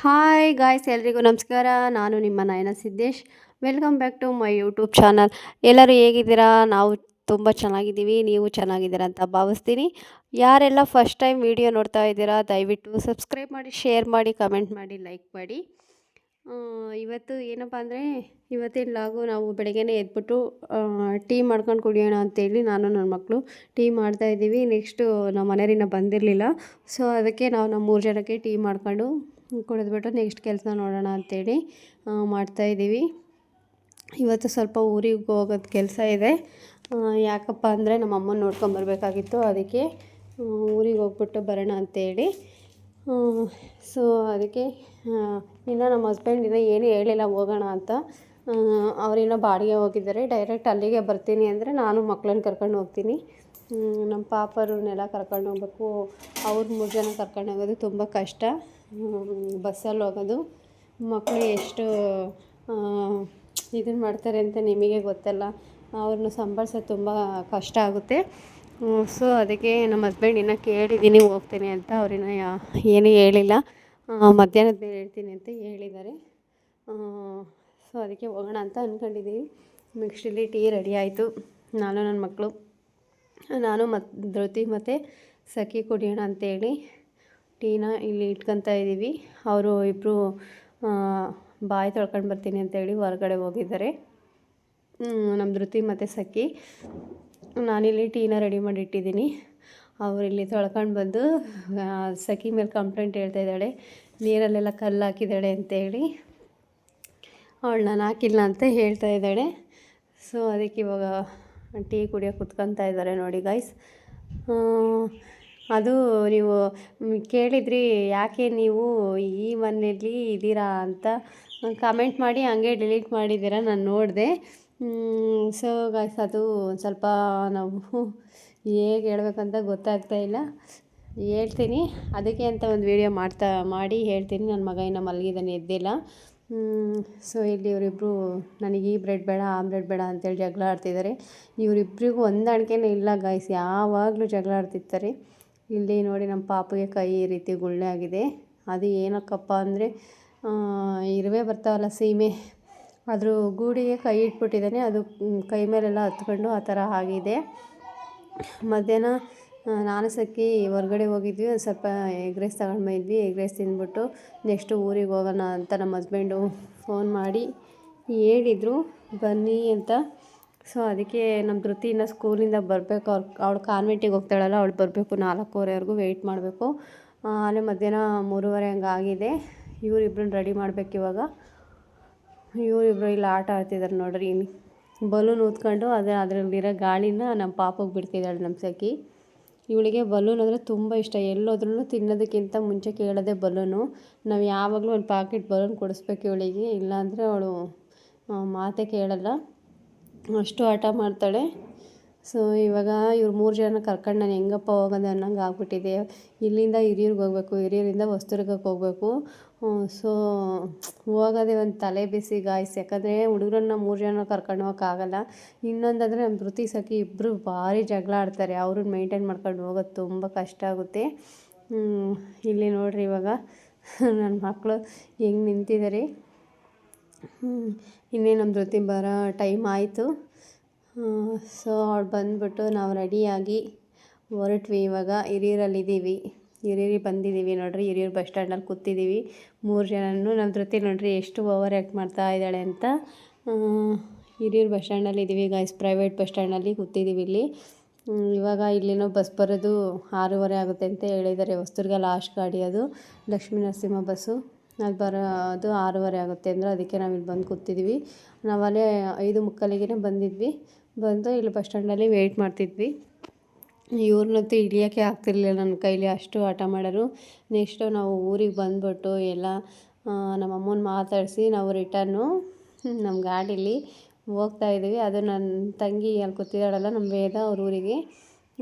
Hi guys, ಎಲ್ರಿಗೂ ನಮಸ್ಕಾರ. ನಾನು ನಿಮ್ಮ Nayana Siddesh. Welcome back to my YouTube channel. ಎಲ್ಲರೂ ಹೇಗಿದ್ದೀರಾ? ನಾವು ತುಂಬ ಚೆನ್ನಾಗಿದ್ದೀವಿ. ನೀವು ಚೆನ್ನಾಗಿದ್ದೀರಾ ಅಂತ ಭಾವಿಸ್ತೀನಿ. ಯಾರೆಲ್ಲ ಫಸ್ಟ್ ಟೈಮ್ ವಿಡಿಯೋ ನೋಡ್ತಾ ಇದ್ದೀರಾ, ದಯವಿಟ್ಟು ಸಬ್ಸ್ಕ್ರೈಬ್ ಮಾಡಿ, ಶೇರ್ ಮಾಡಿ, ಕಮೆಂಟ್ ಮಾಡಿ, ಲೈಕ್ ಮಾಡಿ. ಇವತ್ತು ಏನಪ್ಪ ಅಂದರೆ, ಇವತ್ತಿನ ಲಾಗು ನಾವು ಬೆಳಗ್ಗೆನೇ ಎದ್ಬಿಟ್ಟು ಟೀ ಮಾಡ್ಕೊಂಡು ಕುಡಿಯೋಣ ಅಂತೇಳಿ ನಾನು ನನ್ನ ಮಕ್ಕಳು ಟೀ ಮಾಡ್ತಾಯಿದ್ದೀವಿ. ನೆಕ್ಸ್ಟು ನಮ್ಮ ಮನೆಯವರಿನ್ನ ಬಂದಿರಲಿಲ್ಲ, ಸೊ ಅದಕ್ಕೆ ನಾವು 3 ಜನಕ್ಕೆ ಟೀ ಮಾಡ್ಕೊಂಡು ಕುಡಿದ್ಬಿಟ್ಟು ನೆಕ್ಸ್ಟ್ ಕೆಲಸ ನೋಡೋಣ ಅಂಥೇಳಿ ಮಾಡ್ತಾಯಿದ್ದೀವಿ. ಇವತ್ತು ಸ್ವಲ್ಪ ಊರಿಗೆ ಹೋಗೋದು ಕೆಲಸ ಇದೆ. ಯಾಕಪ್ಪ ಅಂದರೆ ನಮ್ಮ ಅಮ್ಮನ ನೋಡ್ಕೊಂಬರ್ಬೇಕಾಗಿತ್ತು, ಅದಕ್ಕೆ ಊರಿಗೆ ಹೋಗ್ಬಿಟ್ಟು ಬರೋಣ ಅಂಥೇಳಿ. ಸೊ ಅದಕ್ಕೆ ಇನ್ನು ನಮ್ಮ ಹಸ್ಬೆಂಡ್ ಇನ್ನೂ ಏನೂ ಹೇಳಿಲ್ಲ ಹೋಗೋಣ ಅಂತ. ಅವರಿನ್ನೂ ಬಾಡಿಗೆ ಹೋಗಿದ್ದಾರೆ. ಡೈರೆಕ್ಟ್ ಅಲ್ಲಿಗೆ ಬರ್ತೀನಿ ಅಂದರೆ ನಾನು ಮಕ್ಕಳನ್ನ ಕರ್ಕೊಂಡು ಹೋಗ್ತೀನಿ. ನಮ್ಮ ಪಾಪರನ್ನೆಲ್ಲ ಕರ್ಕೊಂಡು ಹೋಗ್ಬೇಕು. ಅವ್ರು 3 ಜನ ಕರ್ಕೊಂಡು ಹೋಗೋದು ತುಂಬ ಕಷ್ಟ. ಬಸ್ಸಲ್ಲಿ ಹೋಗೋದು. ಮಕ್ಕಳು ಎಷ್ಟು ಇದನ್ನು ಮಾಡ್ತಾರೆ ಅಂತ ನಿಮಗೆ ಗೊತ್ತಲ್ಲ. ಅವ್ರನ್ನ ಸಂಭಾಳಿಸೋದು ತುಂಬ ಕಷ್ಟ ಆಗುತ್ತೆ. ಸೊ ಅದಕ್ಕೆ ನಮ್ಮ ಹಸ್ಬೆಂಡ್ ಇನ್ನೂ ಕೇಳಿದ್ದೀನಿ ಹೋಗ್ತೀನಿ ಅಂತ. ಅವ್ರಿನ್ನೂ ಏನೂ ಹೇಳಿಲ್ಲ. ಮಧ್ಯಾಹ್ನದ ಮೇಲೆ ಹೇಳ್ತೀನಿ ಅಂತ ಹೇಳಿದ್ದಾರೆ. ಸೊ ಅದಕ್ಕೆ ಹೋಗೋಣ ಅಂತ ಅಂದ್ಕೊಂಡಿದ್ದೀವಿ. ನೆಕ್ಸ್ಟ್ ಇಲ್ಲಿ ಟೀ ರೆಡಿ ಆಯಿತು. ನಾನು ನನ್ನ ಮಕ್ಕಳು ಧೃತಿ ಮತ್ತು ಸಖಿ ಕುಡಿಯೋಣ ಅಂತೇಳಿ ಟೀನ ಇಲ್ಲಿ ಇಟ್ಕೊತಾ ಇದ್ದೀವಿ. ಅವರು ಇಬ್ಬರು ಬಾಯಿ ತೊಳ್ಕೊಂಡು ಬರ್ತೀನಿ ಅಂತೇಳಿ ಹೊರಗಡೆ ಹೋಗಿದ್ದಾರೆ. ನಮ್ಮ ಧೃತಿ ಮತ್ತು ಸಖಿ. ನಾನಿಲ್ಲಿ ಟೀನ ರೆಡಿ ಮಾಡಿ ಇಟ್ಟಿದ್ದೀನಿ. ಅವರಿಲ್ಲಿ ತೊಳ್ಕೊಂಡು ಬಂದು ಸಖಿ ಮೇಲೆ ಕಂಪ್ಲೇಂಟ್ ಹೇಳ್ತಾಯಿದ್ದಾಳೆ, ನೀರಲ್ಲೆಲ್ಲ ಕಲ್ಲು ಹಾಕಿದ್ದಾಳೆ ಅಂತೇಳಿ. ಅವಳು ನಾನು ಹಾಕಿಲ್ಲ ಅಂತ ಹೇಳ್ತಾ ಇದ್ದಾಳೆ. ಸೊ ಅದಕ್ಕೆ ಇವಾಗ ಟೀ ಕುಡಿಯೋಕೆ ಕುತ್ಕೊತಾ ಇದ್ದಾರೆ ನೋಡಿ ಗೈಸ್. ಅದು ನೀವು ಕೇಳಿದ್ರಿ, ಯಾಕೆ ನೀವು ಈ ಮನೆಯಲ್ಲಿ ಇದ್ದೀರಾ ಅಂತ ಕಮೆಂಟ್ ಮಾಡಿ ಹಂಗೆ ಡಿಲೀಟ್ ಮಾಡಿದ್ದೀರಾ, ನಾನು ನೋಡಿದೆ. ಸೊ ಗೈಸ್, ಅದು ಒಂದು ಸ್ವಲ್ಪ ನಾವು ಹೇಗೆ ಹೇಳ್ಬೇಕಂತ ಗೊತ್ತಾಗ್ತಾ ಇಲ್ಲ. ಹೇಳ್ತೀನಿ, ಅದಕ್ಕೆ ಅಂತ ಒಂದು ವೀಡಿಯೋ ಮಾಡಿ ಹೇಳ್ತೀನಿ. ನನ್ನ ಮಗ ಇನ್ನೂ ಮಲಗಿದ್ದಾನೆ, ಎದ್ದಿಲ್ಲ. ಸೊ ಇಲ್ಲಿ ಇವರಿಬ್ಬರು ನನಗೆ ಈ ಬ್ರೆಡ್ ಬೇಡ, ಆ ಬ್ರೆಡ್ ಬೇಡ ಅಂತೇಳಿ ಜಗಳ ಆಡ್ತಿದ್ದಾರೆ. ಇವರಿಬ್ಬರಿಗೂ ಹೊಂದಾಣಿಕೆನೇ ಇಲ್ಲ ಗೈಸ್, ಯಾವಾಗಲೂ ಜಗಳ ಆಡ್ತಿರ್ತಾರೆ. ಇಲ್ಲಿ ನೋಡಿ, ನಮ್ಮ ಪಾಪಗೆ ಕೈ ಈ ರೀತಿ ಗುಳ್ಳೆ ಆಗಿದೆ. ಅದು ಏನಕ್ಕಪ್ಪ ಅಂದರೆ, ಇರುವೆ ಬರ್ತಾವಲ್ಲ ಸೀಮೆ, ಅದ್ರ ಗೂಡಿಗೆ ಕೈ ಇಟ್ಬಿಟ್ಟಿದ್ದಾನೆ. ಅದು ಕೈ ಮೇಲೆಲ್ಲ ಹತ್ಕೊಂಡು ಆ ಥರ ಆಗಿದೆ. ಮಧ್ಯಾಹ್ನ ನಾನು ಸಖಿ ಹೊರ್ಗಡೆ ಹೋಗಿದ್ವಿ. ಒಂದು ಸ್ವಲ್ಪ ಎಗ್ ರೈಸ್ ತಗೊಂಡು ಬಂದಿದ್ವಿ. ಎಗ್ ರೈಸ್ ತಿಂದ್ಬಿಟ್ಟು ನೆಕ್ಸ್ಟು ಊರಿಗೆ ಹೋಗೋಣ ಅಂತ ನಮ್ಮ ಹಸ್ಬೆಂಡು ಫೋನ್ ಮಾಡಿ ಹೇಳಿದರು ಬನ್ನಿ ಅಂತ. ಸೊ ಅದಕ್ಕೆ ನಮ್ಮ ಧೃತಿನ ಸ್ಕೂಲಿಂದ ಬರಬೇಕು. ಅವಳು ಕಾನ್ವೆಂಟಿಗೆ ಹೋಗ್ತಾಳಲ್ಲ, ಅವಳು ಬರಬೇಕು. 4:15ವರೆಗೂ ವೆಯ್ಟ್ ಮಾಡಬೇಕು. ಅಲ್ಲೇ ಮಧ್ಯಾಹ್ನ 3:30 ಹಂಗೆ ಆಗಿದೆ. ಇವರಿಬ್ರನ್ನ ರೆಡಿ ಮಾಡಬೇಕು ಇವಾಗ. ಇವರಿಬ್ರು ಇಲ್ಲಿ ಆಟ ಆಡ್ತಿದ್ದಾರೆ ನೋಡ್ರಿ. ಬಲೂನ್ ಊದ್ಕೊಂಡು ಅದರಲ್ಲಿರೋ ಗಾಳಿನ ನಮ್ಮ ಪಾಪಗೆ ಬಿಡ್ತಿದ್ದಾಳೆ ನಮ್ಮ ಸಖಿ. ಇವಳಿಗೆ ಬಲೂನ್ ಅಂದರೆ ತುಂಬ ಇಷ್ಟ. ಎಲ್ಲೋದ್ರೂ ತಿನ್ನೋದಕ್ಕಿಂತ ಮುಂಚೆ ಕೇಳೋದೇ ಬಲೂನು. ನಾವು ಯಾವಾಗಲೂ ಒಂದು ಪ್ಯಾಕೆಟ್ ಬಲೂನ್ ಕೊಡಿಸ್ಬೇಕು ಇವಳಿಗೆ, ಇಲ್ಲಾಂದರೆ ಅವಳು ಮಾತೇ ಕೇಳಲ್ಲ, ಅಷ್ಟು ಆಟ ಮಾಡ್ತಾಳೆ. ಸೊ ಇವಾಗ ಇವ್ರು 3 ಜನ ಕರ್ಕೊಂಡು ನಾನು ಹೆಂಗಪ್ಪ ಹೋಗೋದು ಅನ್ನೋಂಗೆ ಆಗ್ಬಿಟ್ಟಿದೆ. ಇಲ್ಲಿಂದ ಹಿರಿಯೂರಿಗೆ ಹೋಗ್ಬೇಕು, ಹಿರಿಯೂರಿಂದ ಹೊಸದುರ್ಗಕ್ಕೆ ಹೋಗಬೇಕು. ಸೊ ಹೋಗೋದೇ ಒಂದು ತಲೆ ಬಿಸಿ ಗಾಯ್ಸ್. ಯಾಕಂದರೆ ಹುಡುಗರನ್ನ 3 ಜನ ಕರ್ಕೊಂಡು ಹೋಗೋಕ್ಕಾಗಲ್ಲ. ಇನ್ನೊಂದಂದರೆ ನಮ್ಮ ಧೃತಿ ಸಖಿ ಇಬ್ಬರು ಭಾರಿ ಜಗಳ ಆಡ್ತಾರೆ. ಅವ್ರನ್ನ ಮೇಂಟೈನ್ ಮಾಡ್ಕೊಂಡು ಹೋಗೋದು ತುಂಬ ಕಷ್ಟ ಆಗುತ್ತೆ. ಇಲ್ಲಿ ನೋಡಿರಿ, ಇವಾಗ ನನ್ನ ಮಕ್ಕಳು ಹೆಂಗೆ ನಿಂತಿದ್ದಾರೆ. ಇನ್ನೇ ನಮ್ಮ ಧೃತಿ ಬರೋ ಟೈಮ್ ಆಯಿತು. ಸೊ ಅವಳು ಬಂದುಬಿಟ್ಟು ನಾವು ರೆಡಿಯಾಗಿ ಹೊರಟ್ವಿ. ಇವಾಗ ಹಿರಿಯೂರಲ್ಲಿದ್ದೀವಿ. ಹಿರಿಯೂರಿಗೆ ಬಂದಿದ್ದೀವಿ ನೋಡಿರಿ. ಹಿರಿಯೂರು ಬಸ್ ಸ್ಟ್ಯಾಂಡಲ್ಲಿ ಕೂತಿದ್ದೀವಿ 3 ಜನನೂ. ನಮ್ಮ ಧೃತಿ ನೋಡಿರಿ ಎಷ್ಟು ಓವರ್ ಆ್ಯಕ್ಟ್ ಮಾಡ್ತಾ ಇದ್ದಾಳೆ ಅಂತ. ಹಿರಿಯೂರು ಬಸ್ ಸ್ಟ್ಯಾಂಡಲ್ಲಿ ಇದ್ದೀವಿ ಗಾಯ್ಸ್, ಪ್ರೈವೇಟ್ ಬಸ್ ಸ್ಟ್ಯಾಂಡಲ್ಲಿ ಕೂತಿದ್ದೀವಿ ಇಲ್ಲಿ. ಇವಾಗ ಇಲ್ಲಿನೋ ಬಸ್ ಬರೋದು 6:30 ಆಗುತ್ತೆ ಅಂತ ಹೇಳಿದ್ದಾರೆ. ಹೊಸದುರ್ಗ ಲಾಸ್ಟ್ ಗಾಡಿ ಅದು, ಲಕ್ಷ್ಮೀ ನರಸಿಂಹ ಬಸ್ಸು. ಅದು ಬರೋದು 6:30 ಆಗುತ್ತೆ ಅಂದರೆ ಅದಕ್ಕೆ ನಾವಿಲ್ಲಿ ಬಂದು ಕೂತಿದ್ದೀವಿ. ನಾವಲ್ಲೇ 5:45ಗೆ ಬಂದಿದ್ವಿ. ಬಂದು ಇಲ್ಲಿ ಬಸ್ ಸ್ಟ್ಯಾಂಡಲ್ಲಿ ವೆಯ್ಟ್ ಮಾಡ್ತಿದ್ವಿ. ಇವ್ರನ್ನಂತೂ ಹಿಡಿಯೋಕ್ಕೆ ಆಗ್ತಿರ್ಲಿಲ್ಲ ನನ್ನ ಕೈಲಿ, ಅಷ್ಟು ಆಟ ಮಾಡೋರು. ನೆಕ್ಸ್ಟು ನಾವು ಊರಿಗೆ ಬಂದುಬಿಟ್ಟು ಎಲ್ಲ ನಮ್ಮ ಅಮ್ಮನ ಮಾತಾಡಿಸಿ ನಾವು ರಿಟರ್ನು ನಮ್ಮ ಗಾಡೀಲಿ ಹೋಗ್ತಾಯಿದ್ದೀವಿ. ಅದು ನನ್ನ ತಂಗಿ ಅಲ್ಲಿ ಕೂತಿದ್ದಾಳಲ್ಲ, ನಮ್ಮ ವೇದ, ಅವ್ರ ಊರಿಗೆ.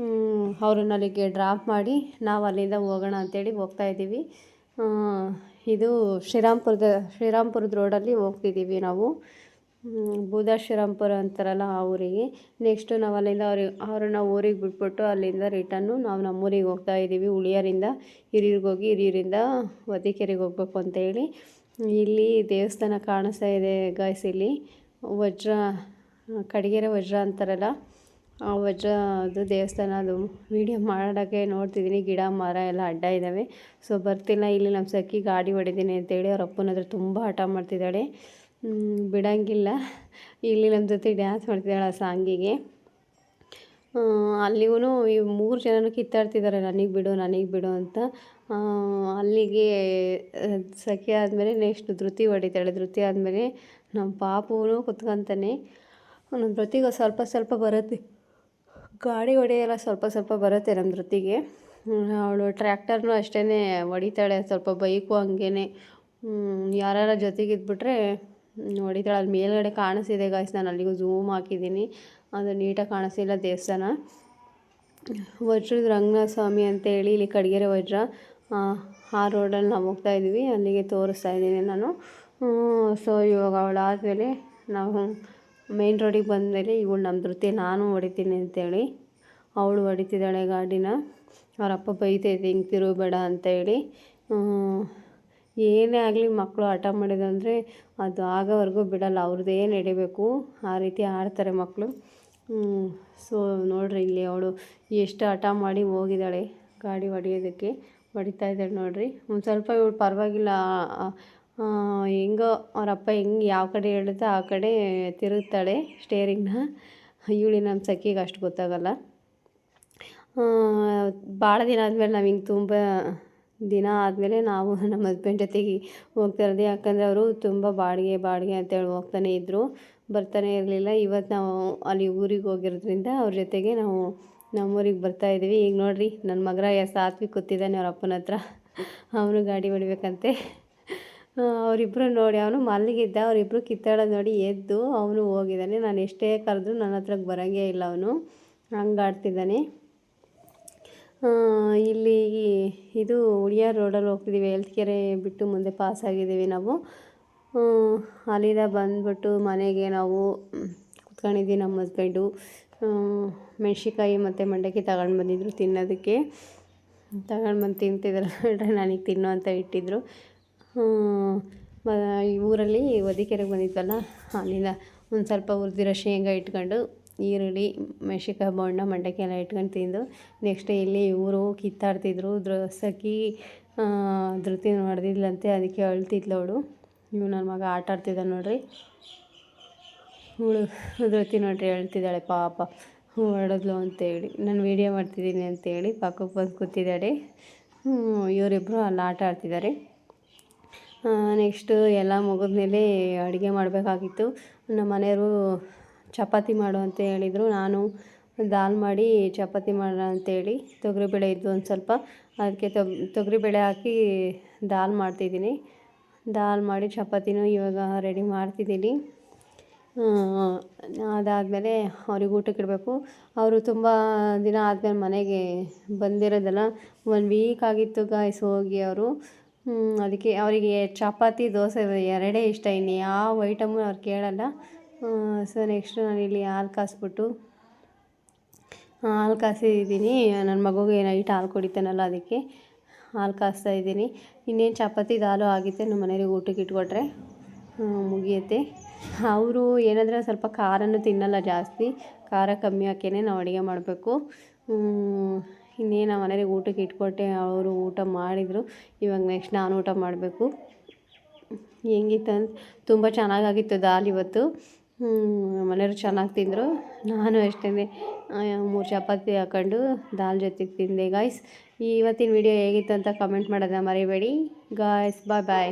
ಅವ್ರನ್ನ ಅಲ್ಲಿಗೆ ಡ್ರಾಪ್ ಮಾಡಿ ನಾವು ಅಲ್ಲಿಂದ ಹೋಗೋಣ ಅಂತೇಳಿ ಹೋಗ್ತಾಯಿದ್ದೀವಿ. ಇದು ಶ್ರೀರಾಮ್ಪುರದ ರೋಡಲ್ಲಿ ಹೋಗ್ತಿದ್ದೀವಿ ನಾವು. ಬೂದಾಶ್ರೀರಾಮ್ಪುರ ಅಂತಾರಲ್ಲ ಆ ಊರಿಗೆ. ನೆಕ್ಸ್ಟು ನಾವು ಅಲ್ಲಿಂದ ಅವ್ರನ್ನ ಊರಿಗೆ ಬಿಟ್ಬಿಟ್ಟು ಅಲ್ಲಿಂದ ರಿಟರ್ನು ನಾವು ನಮ್ಮೂರಿಗೆ ಹೋಗ್ತಾ ಇದ್ದೀವಿ. ಉಳಿಯಾರಿಂದ ಹಿರಿಯೂರಿಗೆ ಹೋಗಿ ಹಿರಿಯೂರಿಂದ ವದಿಕೆರೆಗೆ ಹೋಗ್ಬೇಕು ಅಂತೇಳಿ. ಇಲ್ಲಿ ದೇವಸ್ಥಾನ ಕಾಣಿಸ್ತಾ ಇದೆ ಗಾಯ್ಸ್. ಇಲ್ಲಿ ವಜ್ರ ಕಡಿಗೆರೆ ವಜ್ರ ಅಂತಾರಲ್ಲ ಆ ವಜ್ರದು ದೇವಸ್ಥಾನ. ಅದು ವೀಡಿಯೋ ಮಾಡೋಕ್ಕೆ ನೋಡ್ತಿದ್ದೀನಿ, ಗಿಡ ಮರ ಎಲ್ಲ ಅಡ್ಡ ಇದ್ದಾವೆ. ಸೊ ಬರ್ತಿಲ್ಲ. ಇಲ್ಲಿ ನಮ್ಮ ಸಖಿ ಗಾಡಿ ಹೊಡಿತೀನಿ ಅಂತೇಳಿ ಅವ್ರ ಅಪ್ಪನ ಹತ್ರ ತುಂಬ ಹಠ ಮಾಡ್ತಿದ್ದಾಳೆ, ಬಿಡೋಂಗಿಲ್ಲ. ಇಲ್ಲಿ ನಮ್ಮ ಜೊತೆ ಡ್ಯಾನ್ಸ್ ಮಾಡ್ತಿದ್ದಾಳೆ ಆ ಸಾಂಗಿಗೆ. ಅಲ್ಲಿಗೂ ಈ 3 ಜನನೂ ಕಿತ್ತಾಡ್ತಿದ್ದಾರೆ, ನನಗೆ ಬಿಡು ಅಂತ. ಅಲ್ಲಿಗೆ ಸಖಿ ಆದಮೇಲೆ ನೆಕ್ಸ್ಟ್ ಧೃತಿ ಹೊಡಿತಾಳೆ. ಧೃತಿ ಆದಮೇಲೆ ನಮ್ಮ ಪಾಪುನು ಕುತ್ಕೊತಾನೆ. ನಮ್ಮ ಧೃತಿಗೆ ಸ್ವಲ್ಪ ಬರುತ್ತೆ, ಗಾಡಿ ಹೊಡೆಯಲ್ಲ ಸ್ವಲ್ಪ ಬರುತ್ತೆ ನಮ್ಮ ಧೃತಿಗೆ. ಅವಳು ಟ್ರ್ಯಾಕ್ಟರ್ನೂ ಅಷ್ಟೇ ಹೊಡಿತಾಳೆ, ಸ್ವಲ್ಪ ಬೈಕು ಹಂಗೇ. ಯಾರ ಜೊತೆಗಿದ್ಬಿಟ್ರೆ ಹೊಡಿತಾಳೆ. ಅಲ್ಲಿ ಮೇಲ್ಗಡೆ ಕಾಣಿಸ್ತಿದೆ ಗಾಯ್ಸ್, ನಾನು ಅಲ್ಲಿಗೂ ಝೂಮ್ ಹಾಕಿದ್ದೀನಿ, ಅದು ನೀಟಾಗಿ ಕಾಣಿಸ್ತಿಲ್ಲ ದೇವಸ್ಥಾನ. ವಜ್ರದ ರಂಗನಾಥ ಸ್ವಾಮಿ ಅಂತೇಳಿ ಇಲ್ಲಿ ಕಡಿಗೆರೆ ವಜ್ರ ಆ ರೋಡಲ್ಲಿ ನಾವು ಹೋಗ್ತಾ ಇದ್ವಿ, ಅಲ್ಲಿಗೆ ತೋರಿಸ್ತಾ ಇದ್ದೀನಿ ನಾನು. ಸೊ ಇವಾಗ ಅವಳಾದಮೇಲೆ ನಾವು ಮೇನ್ ರೋಡಿಗೆ ಬಂದಮೇಲೆ ಇವಳು ನಮ್ಮ ಧೃತಿ ನಾನು ಹೊಡಿತೀನಿ ಅಂತೇಳಿ ಅವಳು ಹೊಡಿತಿದ್ದಾಳೆ ಗಾಡಿನ. ಅವರಪ್ಪ ಬೈತೈತೆ ಹಿಂಗೆ ತಿರುಗಬೇಡ ಅಂತೇಳಿ. ಏನೇ ಆಗಲಿ ಮಕ್ಕಳು ಹಠ ಮಾಡಿದಂದರೆ ಅದು ಆಗೋವರೆಗೂ ಬಿಡಲ್ಲ, ಅವ್ರದ್ದೇ ನಡಿಬೇಕು, ಆ ರೀತಿ ಆಡ್ತಾರೆ ಮಕ್ಕಳು. ಸೊ ನೋಡಿರಿ ಇಲ್ಲಿ ಅವಳು ಎಷ್ಟು ಹಠ ಮಾಡಿ ಹೋಗಿದ್ದಾಳೆ ಗಾಡಿ ಹೊಡಿತಾ ಇದ್ದಾಳೆ ನೋಡಿರಿ. ಒಂದು ಸ್ವಲ್ಪ ಇವಳು ಪರವಾಗಿಲ್ಲ, ಹೆಂಗೋ ಅವರಪ್ಪ ಯಾವ ಕಡೆ ಹೇಳುತ್ತೆ ಆ ಕಡೆ ತಿರುಗ್ತಾಳೆ ಸ್ಟೇರಿಂಗ್ನ. ಇವಳು ನಮ್ಮ ಸಖಿಗೆ ಅಷ್ಟು ಗೊತ್ತಾಗಲ್ಲ. ಭಾಳ ದಿನ ಆದಮೇಲೆ ನಾವು ಹಿಂಗೆ ತುಂಬ ದಿನ ಆದಮೇಲೆ ನಾವು ನಮ್ಮ ಹಸ್ಬೆಂಡ್ ಜೊತೆಗೆ ಹೋಗ್ತಾ ಇರೋದು. ಯಾಕಂದರೆ ಅವರು ತುಂಬ ಬಾಡಿಗೆ ಅಂತೇಳಿ ಹೋಗ್ತಾನೆ ಇದ್ದರು, ಬರ್ತಾನೆ ಇರಲಿಲ್ಲ. ಇವತ್ತು ನಾವು ಅಲ್ಲಿ ಊರಿಗೆ ಹೋಗಿರೋದ್ರಿಂದ ಅವ್ರ ಜೊತೆಗೆ ನಾವು ನಮ್ಮೂರಿಗೆ ಬರ್ತಾಯಿದ್ದೀವಿ. ಈಗ ನೋಡಿರಿ ನನ್ನ ಮಗರಾಯ ಸಾತ್ವಿಕ್ ಕೂತಿದ್ದಾನೆ ಅವ್ರ ಅಪ್ಪನ ಹತ್ರ, ಅವನು ಗಾಡಿ ಹೊಡಿಬೇಕಂತೆ. ಅವರಿಬ್ಬರು ನೋಡಿ, ಅವನು ಮಲಗಿದ್ದ, ಅವರಿಬ್ಬರು ಕಿತ್ತಾಡೋದು ನೋಡಿ ಎದ್ದು ಅವನು ಹೋಗಿದ್ದಾನೆ. ನಾನು ಎಷ್ಟೇ ಕರೆದ್ರೂ ನನ್ನ ಹತ್ರಕ್ಕೆ ಬರೋಂಗೇ ಇಲ್ಲ, ಅವನು ಹಂಗೆ ಆಡ್ತಿದ್ದಾನೆ. ಇಲ್ಲಿ ಇದು ಉಳಿಯಾರ್ ರೋಡಲ್ಲಿ ಹೋಗ್ತಿದ್ದೀವಿ, ಹೆಲ್ತ್ಕೆರೆ ಬಿಟ್ಟು ಮುಂದೆ ಪಾಸ್ ಆಗಿದ್ದೀವಿ ನಾವು. ಅಲ್ಲಿಂದ ಬಂದ್ಬಿಟ್ಟು ಮನೆಗೆ ನಾವು ಕುತ್ಕೊಂಡಿದ್ವಿ. ನಮ್ಮ ಹಸ್ಬೆಂಡು ಮೆಣ್ಸಿನ್ಕಾಯಿ ಮತ್ತು ಮಂಡಕ್ಕಿ ತಗೊಂಡು ಬಂದಿದ್ರು ತಿನ್ನೋದಕ್ಕೆ. ತಗೊಂಡು ತಿಂತಿದ್ರು, ನನಗೆ ತಿನ್ನೋ ಅಂತ ಇಟ್ಟಿದ್ದರು. ಈ ಊರಲ್ಲಿ ವದಿಕೆರೆಗೆ ಬಂದಿದ್ವಲ್ಲ, ಅಲ್ಲಿಂದ ಒಂದು ಸ್ವಲ್ಪ ಹುರಿದಿರೋ ಶೇಂಗಾ ಇಟ್ಕೊಂಡು ಈರುಳ್ಳಿ ಮೆಣ್ಸಿನ್ಕಾಯಿ ಬೋಂಡ ಮಂಡಕ್ಕಿ ಎಲ್ಲ ಇಟ್ಕೊಂಡು ತಿಂದು ನೆಕ್ಸ್ಟ್ ಇಲ್ಲಿ ಇವರು ಕಿತ್ತಾಡ್ತಿದ್ರು. ಸಖಿ ಧೃತಿ ಹೊಡೆದಿದ್ಲಂತೆ, ಅದಕ್ಕೆ ಅಳ್ತಿದ್ಲು ಅವಳು. ಇವು ನನ್ನ ಮಗ ಆಟ ಆಡ್ತಿದ್ದ ನೋಡ್ರಿ, ಇವಳು ಧೃತಿ ನೋಡ್ರಿ ಹೇಳ್ತಿದ್ದಾಳೆ, ಪಾಪ ಹೊಡೆದ್ಲು ಅಂತೇಳಿ. ನಾನು ವೀಡಿಯೋ ಮಾಡ್ತಿದ್ದೀನಿ ಅಂತೇಳಿ ಪಕ್ಕಕ್ಕೆ ಬಂದು ಕೂತಿದ್ದಾಳೆ. ಇವರಿಬ್ಬರು ಅಲ್ಲಿ ಆಟ ಆಡ್ತಿದ್ದಾರೆ. ನೆಕ್ಸ್ಟು ಎಲ್ಲ ಮುಗಿದ್ಮೇಲೆ ಅಡುಗೆ ಮಾಡಬೇಕಾಗಿತ್ತು. ನಮ್ಮ ಮನೆಯವರು ಚಪಾತಿ ಮಾಡು ಅಂತ ಹೇಳಿದರು. ನಾನು ದಾಲ್ ಮಾಡಿ ಚಪಾತಿ ಮಾಡೋಣ ಅಂತೇಳಿ ತೊಗರಿಬೇಳೆ ಇದ್ದು ಒಂದು ಸ್ವಲ್ಪ, ಅದಕ್ಕೆ ತೊಗರಿಬೇಳೆ ಹಾಕಿ ದಾಲ್ ಮಾಡ್ತಿದ್ದೀನಿ. ದಾಲ್ ಮಾಡಿ ಚಪಾತಿನೂ ಇವಾಗ ರೆಡಿ ಮಾಡ್ತಿದ್ದೀನಿ. ಅದಾದಮೇಲೆ ಅವ್ರಿಗೆ ಊಟಕ್ಕೆ ಇಡಬೇಕು. ಅವರು ತುಂಬ ದಿನ ಆದಮೇಲೆ ಮನೆಗೆ ಬಂದಿರೋದಲ್ಲ, 1 ವೀಕ್ ಆಗಿತ್ತು ಗಾಯ್ಸ್ ಹೋಗಿ ಅವರು. ಅದಕ್ಕೆ ಅವರಿಗೆ ಚಪಾತಿ ದೋಸೆ ಎರಡೇ ಇಷ್ಟ, ಇನ್ನು ಯಾವ ಐಟಮು ಅವ್ರು ಕೇಳಲ್ಲ. ಸೊ ನೆಕ್ಸ್ಟು ನಾನಿಲ್ಲಿ ಹಾಲು ಕಾಯಿಸಿದ್ದೀನಿ. ನನ್ನ ಮಗುಗೆ ನೈಟ್ ಹಾಲು ಕುಡಿತಾನಲ್ಲ, ಅದಕ್ಕೆ ಹಾಲು ಕಾಯಿಸ್ತಾ ಇದ್ದೀನಿ. ಇನ್ನೇನು ಚಪಾತಿ ದಾಲು ಆಗಿತ್ತೆ, ನಮ್ಮ ಮನೆಯವ್ರಿಗೆ ಊಟಕ್ಕೆ ಇಟ್ಕೊಟ್ರೆ ಮುಗಿಯುತ್ತೆ. ಅವರು ಏನಂದರೆ ಸ್ವಲ್ಪ ಖಾರನೂ ತಿನ್ನಲ್ಲ ಜಾಸ್ತಿ, ಖಾರ ಕಮ್ಮಿ ಹಾಕಿಯೇ ನಾವು ಅಡುಗೆ ಮಾಡಬೇಕು. ಇನ್ನೇನು ನಮ್ಮ ಮನೆಯವ್ರಿಗೆ ಊಟಕ್ಕೆ ಇಟ್ಕೊಟ್ಟೆ, ಅವರು ಊಟ ಮಾಡಿದರು. ಇವಾಗ ನೆಕ್ಸ್ಟ್ ನಾನು ಊಟ ಮಾಡಬೇಕು. ಹೆಂಗಿತ್ತು ಅಂತ ತುಂಬ ಚೆನ್ನಾಗಾಗಿತ್ತು ದಾಲ್ ಇವತ್ತು. ಮನೆಯವರು ಚೆನ್ನಾಗಿ ತಿಂದರು, ನಾನು ಅಷ್ಟೇ 3 ಚಪಾತಿ ಹಾಕ್ಕೊಂಡು ದಾಲ್ ಜೊತೆಗೆ ತಿಂದೆ ಗಾಯ್ಸ್. ಇವತ್ತಿನ ವಿಡಿಯೋ ಹೇಗಿತ್ತು ಅಂತ ಕಮೆಂಟ್ ಮಾಡೋದನ್ನ ಮರಿಬೇಡಿ ಗಾಯ್ಸ್. ಬಾಯ್.